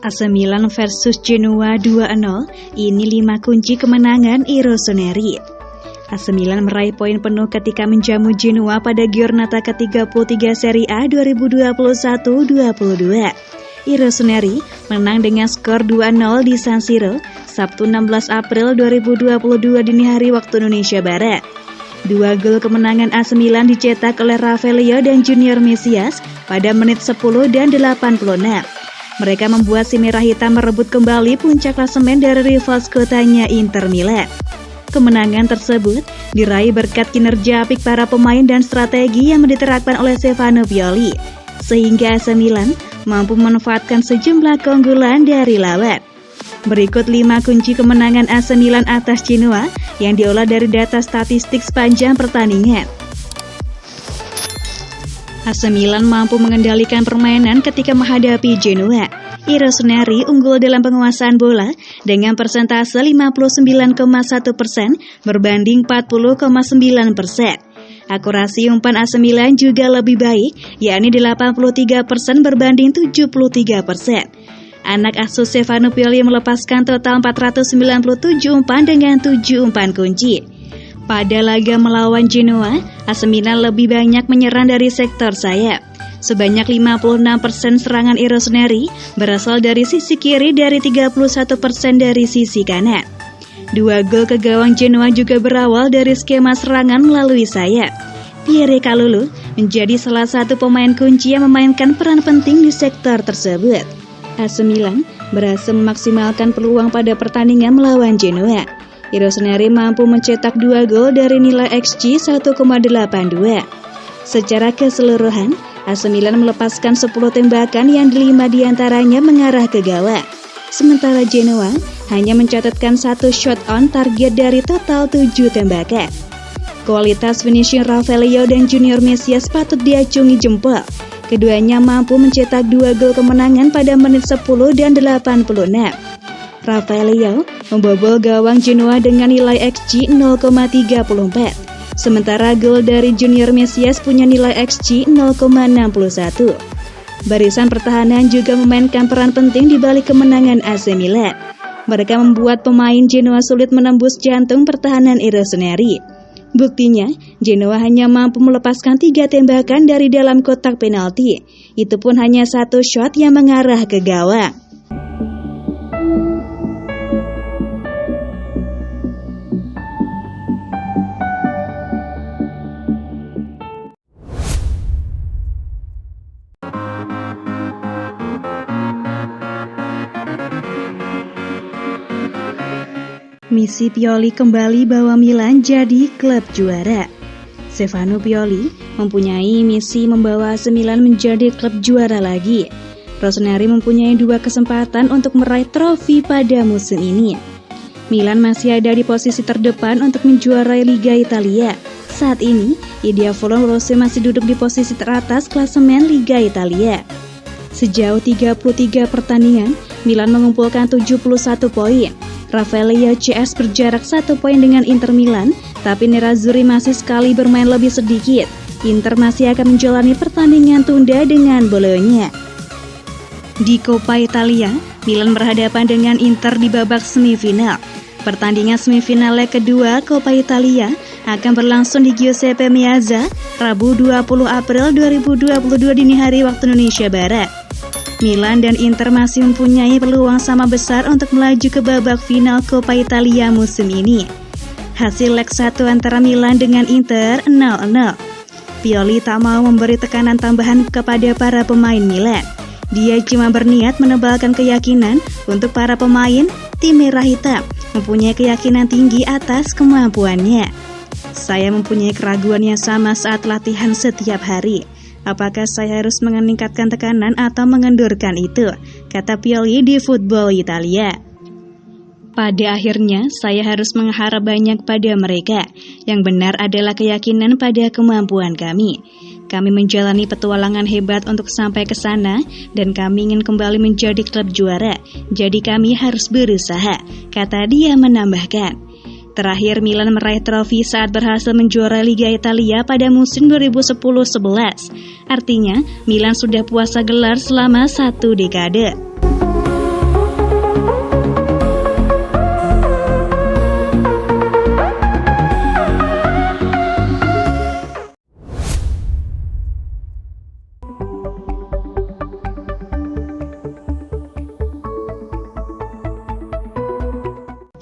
AC Milan versus Genoa 2-0, ini 5 kunci kemenangan Rossoneri. AC Milan meraih poin penuh ketika menjamu Genoa pada Giornata ke-33 Serie A 2021-22. Rossoneri menang dengan skor 2-0 di San Siro, Sabtu 16 April 2022 dini hari waktu Indonesia Barat. 2 gol kemenangan AC Milan dicetak oleh Rafaelio dan Junior Mesias pada menit 10 dan 86. Mereka membuat si merah hitam merebut kembali puncak klasemen dari rival sekotanya Inter Milan. Kemenangan tersebut diraih berkat kinerja apik para pemain dan strategi yang diterapkan oleh Stefano Pioli, sehingga AC Milan mampu memanfaatkan sejumlah keunggulan dari lawan. Berikut 5 kunci kemenangan AC Milan atas Genoa yang diolah dari data statistik sepanjang pertandingan. AC Milan mampu mengendalikan permainan ketika menghadapi Genoa. Rossoneri unggul dalam penguasaan bola dengan persentase 59,1% berbanding 40,9%. Akurasi umpan AC Milan juga lebih baik, yakni 83% berbanding 73%. Anak asuh Stefano Pioli melepaskan total 497 umpan dengan 7 umpan kunci. Pada laga melawan Genoa, AC Milan lebih banyak menyerang dari sektor sayap. Sebanyak 56% serangan Rossoneri berasal dari sisi kiri dari 31% dari sisi kanan. 2 gol ke gawang Genoa juga berawal dari skema serangan melalui sayap. Pierre Kalulu menjadi salah satu pemain kunci yang memainkan peran penting di sektor tersebut. AC Milan berhasil memaksimalkan peluang pada pertandingan melawan Genoa. Rossoneri mampu mencetak 2 gol dari nilai XG 1,82. Secara keseluruhan, AC Milan melepaskan 10 tembakan yang 5 diantaranya mengarah ke gawang. Sementara Genoa hanya mencatatkan 1 shot on target dari total 7 tembakan. Kualitas finishing Rafaelio dan Junior Mesias patut diacungi jempol. Keduanya mampu mencetak 2 gol kemenangan pada menit 10 dan 86. Rafaelio membobol gawang Genoa dengan nilai XG 0,34. Sementara gol dari Junior Mesias punya nilai XG 0,61. Barisan pertahanan juga memainkan peran penting di balik kemenangan AC Milan. Mereka membuat pemain Genoa sulit menembus jantung pertahanan Rossoneri. Buktinya, Genoa hanya mampu melepaskan 3 tembakan dari dalam kotak penalti. Itu pun hanya 1 shot yang mengarah ke gawang. Misi Pioli kembali bawa Milan jadi klub juara. Stefano Pioli mempunyai misi membawa AC Milan menjadi klub juara lagi. Rossoneri mempunyai 2 kesempatan untuk meraih trofi pada musim ini. Milan masih ada di posisi terdepan untuk menjuarai Liga Italia. Saat ini, Diavolo Rosso masih duduk di posisi teratas klasemen Liga Italia. Sejauh 33 pertandingan, Milan mengumpulkan 71 poin. Rafaelio CS berjarak 1 poin dengan Inter Milan, tapi Nerazzurri masih sekali bermain lebih sedikit. Inter masih akan menjalani pertandingan tunda dengan Bologna. Di Coppa Italia, Milan berhadapan dengan Inter di babak semifinal. Pertandingan semifinal leg kedua Coppa Italia akan berlangsung di Giuseppe Meazza, Rabu 20 April 2022 dini hari waktu Indonesia Barat. Milan dan Inter masih mempunyai peluang sama besar untuk melaju ke babak final Coppa Italia musim ini. Hasil leg 1 antara Milan dengan Inter 0-0. Pioli tak mau memberi tekanan tambahan kepada para pemain Milan. Dia cuma berniat menebalkan keyakinan untuk para pemain tim merah hitam mempunyai keyakinan tinggi atas kemampuannya. Saya mempunyai keraguan yang sama saat latihan setiap hari. Apakah saya harus meningkatkan tekanan atau mengendurkan itu? Kata Pioli di Football Italia. Pada akhirnya, saya harus mengharap banyak pada mereka. Yang benar adalah keyakinan pada kemampuan kami. Kami menjalani petualangan hebat untuk sampai ke sana, dan kami ingin kembali menjadi klub juara. Jadi kami harus berusaha, kata dia menambahkan. Terakhir, Milan meraih trofi saat berhasil menjuarai Liga Italia pada musim 2010-11. Artinya, Milan sudah puasa gelar selama 1 dekade.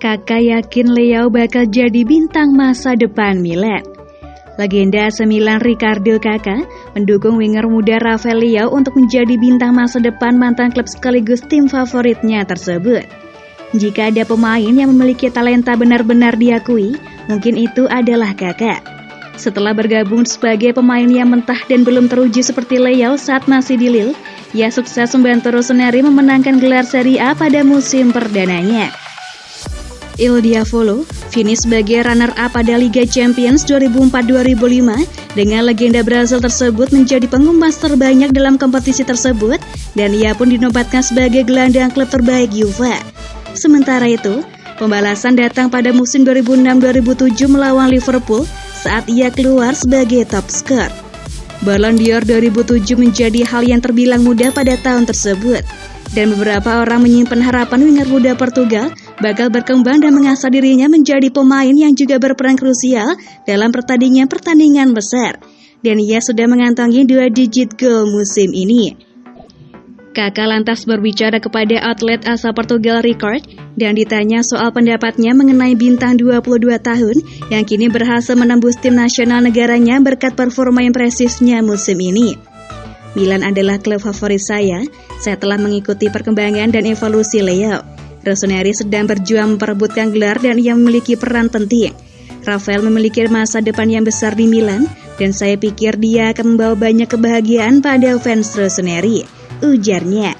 Kakak yakin Leo bakal jadi bintang masa depan Milan. Legenda AC Milan Ricardo Kakak mendukung winger muda Rafael Leao untuk menjadi bintang masa depan mantan klub sekaligus tim favoritnya tersebut. Jika ada pemain yang memiliki talenta benar-benar diakui, mungkin itu adalah Kakak. Setelah bergabung sebagai pemain yang mentah dan belum teruji seperti Leao saat masih di Lille, ia sukses membantu Rossoneri memenangkan gelar Serie A pada musim perdananya. Il Diavolo finish sebagai runner-up pada Liga Champions 2004-2005 dengan legenda Brasil tersebut menjadi pengumpas terbanyak dalam kompetisi tersebut dan ia pun dinobatkan sebagai gelandang klub terbaik Juve. Sementara itu, pembalasan datang pada musim 2006-2007 melawan Liverpool saat ia keluar sebagai top skor. Ballon d'Or 2007 menjadi hal yang terbilang mudah pada tahun tersebut. Dan beberapa orang menyimpan harapan winger muda Portugal bakal berkembang dan mengasah dirinya menjadi pemain yang juga berperan krusial dalam pertandingan besar. Dan ia sudah mengantongi 2 digit gol musim ini. Kakak lantas berbicara kepada outlet asal Portugal Record dan ditanya soal pendapatnya mengenai bintang 22 tahun yang kini berhasil menembus tim nasional negaranya berkat performa impresifnya musim ini. Milan adalah klub favorit saya telah mengikuti perkembangan dan evolusi Leo. Rossoneri sedang berjuang memperebutkan gelar dan ia memiliki peran penting. Rafael memiliki masa depan yang besar di Milan dan saya pikir dia akan membawa banyak kebahagiaan pada fans Rossoneri, ujarnya.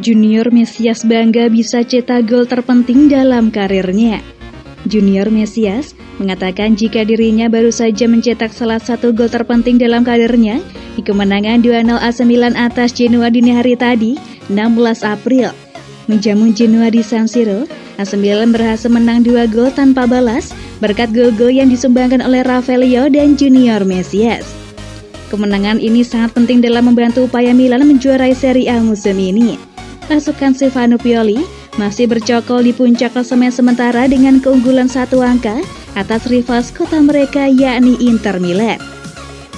Junior Mesias bangga bisa cetak gol terpenting dalam karirnya. Junior Mesias mengatakan jika dirinya baru saja mencetak salah satu gol terpenting dalam karirnya di kemenangan 2-0 AC Milan atas Genoa dini hari tadi, 16 April. Menjamu Genoa di San Siro, AC Milan berhasil menang 2 gol tanpa balas berkat gol-gol yang disumbangkan oleh Rafael Leao dan Junior Mesias. Kemenangan ini sangat penting dalam membantu upaya Milan menjuarai Serie A musim ini. Pasukan Stefano Pioli masih bercokol di puncak klasemen sementara dengan keunggulan 1 angka atas rival kota mereka yakni Inter Milan.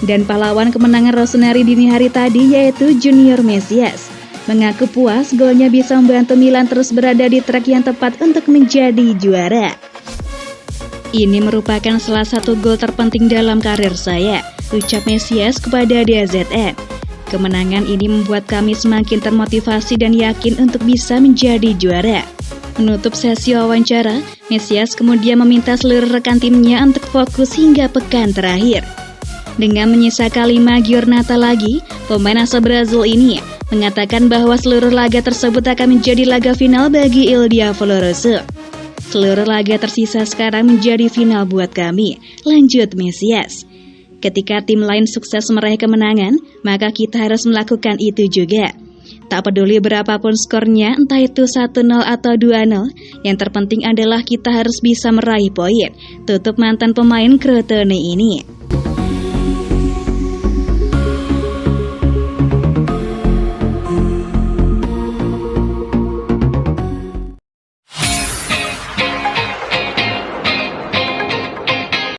Dan pahlawan kemenangan Rossoneri dini hari tadi yaitu Junior Mesias mengaku puas golnya bisa membantu Milan terus berada di track yang tepat untuk menjadi juara. Ini merupakan salah satu gol terpenting dalam karir saya, ucap Mesias kepada DAZN. Kemenangan ini membuat kami semakin termotivasi dan yakin untuk bisa menjadi juara. Menutup sesi wawancara, Mesias kemudian meminta seluruh rekan timnya untuk fokus hingga pekan terakhir. Dengan menyisa kalimat giornata lagi, pemain asal Brazil ini mengatakan bahwa seluruh laga tersebut akan menjadi laga final bagi Il Diavolo Rosso. Seluruh laga tersisa sekarang menjadi final buat kami, lanjut Mesias. Ketika tim lain sukses meraih kemenangan, maka kita harus melakukan itu juga. Tak peduli berapapun skornya, entah itu 1-0 atau 2-0, yang terpenting adalah kita harus bisa meraih poin, tutup mantan pemain Crotone ini.